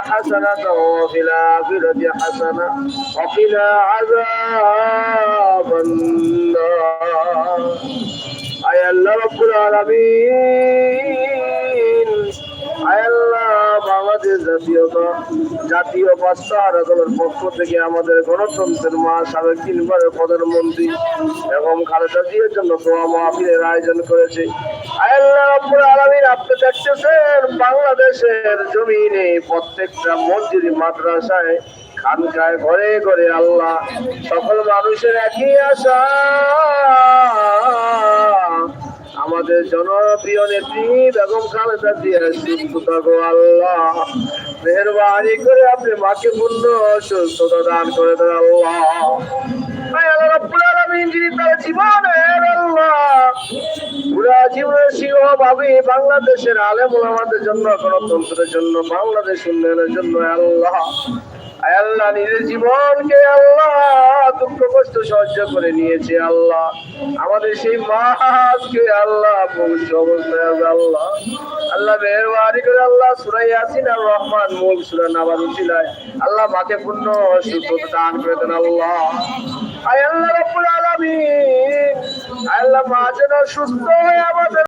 حسنة وفي الآخرة حسنة وقنا عذاب النار আয় আল্লাহ রাব্বুল আলামিন আয় আল্লাহ বাংলাদেশ জাতীয় বাদশাহ আজমের পক্ষ থেকে আমাদের গণতন্ত্রের মা সাবেক 3 বারের প্রধানমন্ত্রী এবং খালেদা জিয়ার জন্য দোয়া মাহফিলের আয়োজন করেছে। আয় আল্লাহ রাব্বুল আলামিন আপনি দেখতেছেন বাংলাদেশের জমিনে প্রত্যেকটা মসজিদ মাদ্রাসায় খানকায় ঘরে ঘরে আল্লাহ সকল মানুষের একই আশা আমাদের জনপ্রিয় নেত্রী বেগম খালেদা জিয়ার সুস্থতা গো আল্লাহ মেহেরবানি করে আপনি মাকে পূর্ণ সুস্থতা দান করে দেন আল্লাহ। আল্লাহ রাব্বুল আলামিন যিনি তার জীবনের আল্লাহ পুরা জীবনের সিংহভাবে বাংলাদেশের আলেম ওলামাদের জন্য গণতন্ত্রের জন্য বাংলাদেশ উন্নয়নের জন্য আল্লাহ আল্লাহ নিজের জীবনকে আল্লাহ দুঃখ কষ্ট সহ্য করে নিয়েছে আল্লাহ আমাদের সেই মাকে আল্লাহ ভবিষ্য অবস্থায় আল্লাহ আল্লাহ মেহেরবানি করে আল্লাহ সূরা ইয়াসিন আর রহমান মূল সূরা নাবাদ উচিলায় আল্লাহ মাকে পূর্ণ সুস্থতা দান করে দেন আল্লাহ। আয় আল্লাহ রাব্বুল আলামিন আল্লাহ মা যেন সুস্থ হয়ে আমাদের